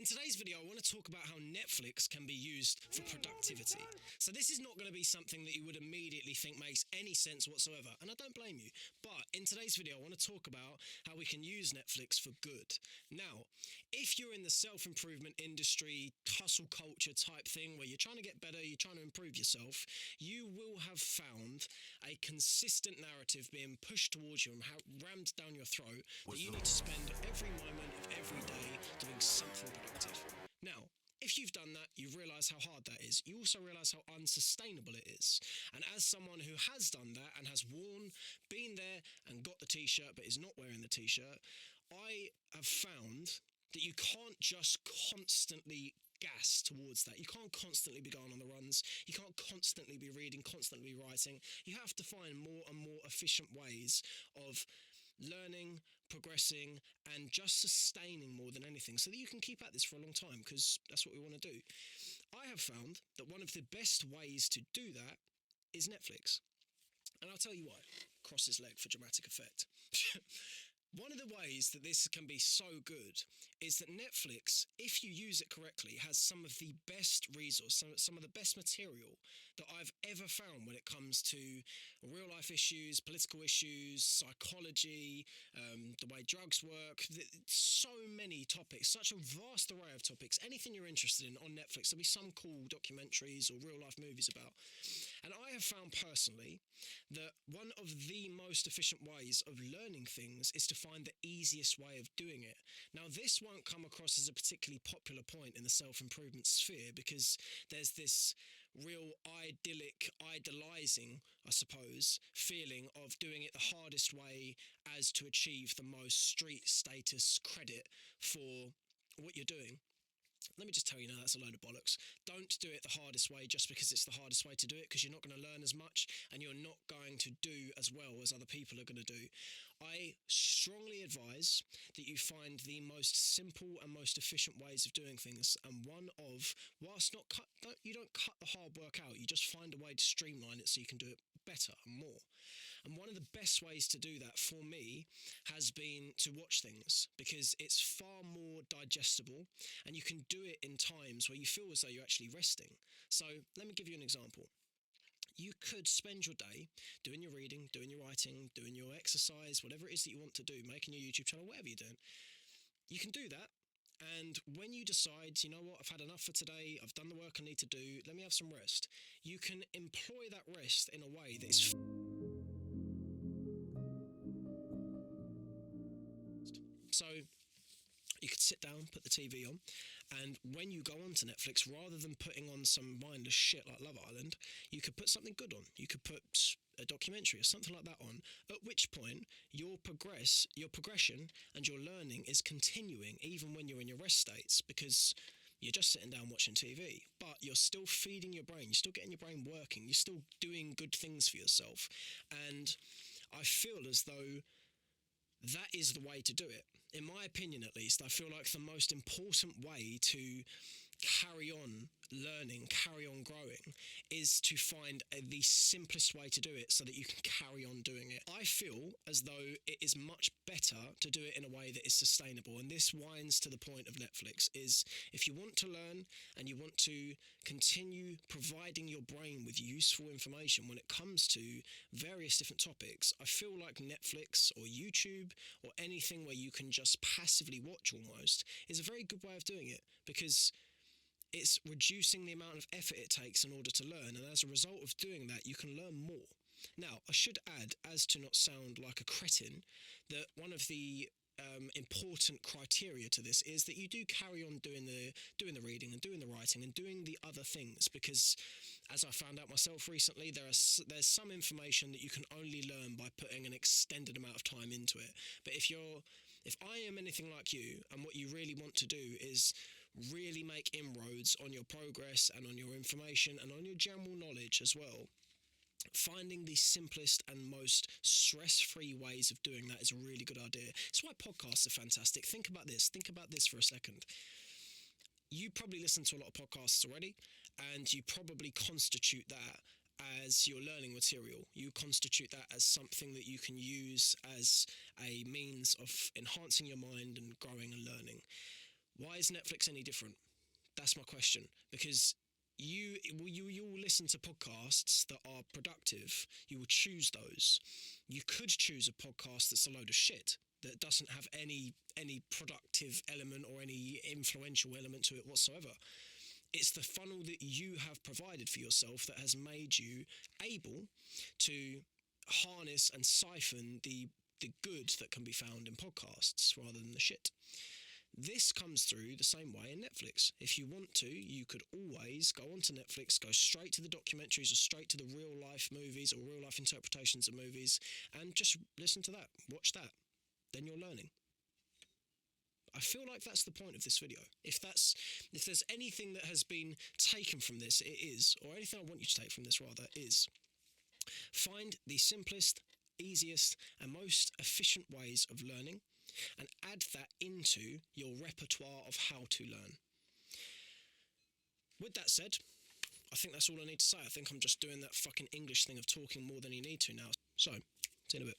In today's video, I want to talk about how Netflix can be used for productivity. So this is not going to be something that you would immediately think makes any sense whatsoever, and I don't blame you. But in today's video, I want to talk about how we can use Netflix for good. Now, if you're in the self-improvement industry, hustle culture type thing, where you're trying to get better, you're trying to improve yourself, you will have found a consistent narrative being pushed towards you and rammed down your throat that you need to spend every moment of every day doing something productive. Now, if you've done that, you realise how hard that is. You also realise how unsustainable it is. And as someone who has done that and has been there and got the t-shirt but is not wearing the t-shirt, I have found that you can't just constantly gas towards that. You can't constantly be going on the runs. You can't constantly be reading, constantly be writing. You have to find more and more efficient ways of learning, progressing, and just sustaining more than anything so that you can keep at this for a long time, because that's what we want to do. I have found that one of the best ways to do that is Netflix. And I'll tell you why. Cross his leg for dramatic effect. One of the ways that this can be so good is that Netflix, if you use it correctly, has some of the best resources, some of the best material that I've ever found when it comes to real life issues, political issues, psychology, the way drugs work, so many topics, such a vast array of topics, anything you're interested in on Netflix. There'll be some cool documentaries or real life movies about. And I have found personally that one of the most efficient ways of learning things is to find the easiest way of doing it. Now, this won't come across as a particularly popular point in the self-improvement sphere because there's this real idolizing, I suppose, feeling of doing it the hardest way as to achieve the most street status credit for what you're doing. Let me just tell you now, that's a load of bollocks. Don't do it the hardest way just because it's the hardest way to do it, because you're not going to learn as much and you're not going to do as well as other people are going to do. I strongly advise that you find the most simple and most efficient ways of doing things, and one of, whilst you don't cut the hard work out, you just find a way to streamline it so you can do it better and more. And one of the best ways to do that for me has been to watch things, because it's far more digestible and you can do it in times where you feel as though you're actually resting. So let me give you an example. You could spend your day doing your reading, doing your writing, doing your exercise, whatever it is that you want to do, making your YouTube channel, whatever you're doing. You can do that. And when you decide, you know what, I've had enough for today, I've done the work I need to do, let me have some rest. You can employ that rest in a way that is so you could sit down, put the TV on, and when you go onto Netflix, rather than putting on some mindless shit like Love Island, you could put something good on. You could put a documentary or something like that on, at which point your progression and your learning is continuing even when you're in your rest states, because you're just sitting down watching TV, but you're still feeding your brain, you're still getting your brain working, you're still doing good things for yourself. And I feel as though that is the way to do it. In my opinion, at least, I feel like the most important way to carry on learning, carry on growing, is to find the simplest way to do it so that you can carry on doing it. I feel as though it is much better to do it in a way that is sustainable, and this winds to the point of Netflix, is if you want to learn and you want to continue providing your brain with useful information when it comes to various different topics, I feel like Netflix or YouTube or anything where you can just passively watch almost is a very good way of doing it, because it's reducing the amount of effort it takes in order to learn, and as a result of doing that, you can learn more. Now, I should add, as to not sound like a cretin, that one of the important criteria to this is that you do carry on doing the reading and doing the writing and doing the other things, because as I found out myself recently, there's some information that you can only learn by putting an extended amount of time into it. But if I am anything like you, and what you really want to do is really make inroads on your progress and on your information and on your general knowledge as well, finding the simplest and most stress-free ways of doing that is a really good idea. That's why podcasts are fantastic. Think about this for a second. You probably listen to a lot of podcasts already, and you probably constitute that as your learning material. You constitute that as something that you can use as a means of enhancing your mind and growing and learning. Why is Netflix any different? That's my question. Because you will listen to podcasts that are productive. You will choose those. You could choose a podcast that's a load of shit, that doesn't have any productive element or any influential element to it whatsoever. It's the funnel that you have provided for yourself that has made you able to harness and siphon the good that can be found in podcasts rather than the shit. This comes through the same way in Netflix. If you want to, you could always go onto Netflix, go straight to the documentaries or straight to the real life movies or real life interpretations of movies and just listen to that, watch that. Then you're learning. I feel like that's the point of this video. If there's anything that has been taken from this, it is, or anything I want you to take from this rather, is find the simplest, easiest and most efficient ways of learning and add that into your repertoire of how to learn. With that said, I think that's all I need to say. I think I'm just doing that fucking English thing of talking more than you need to now. So, see you in a bit.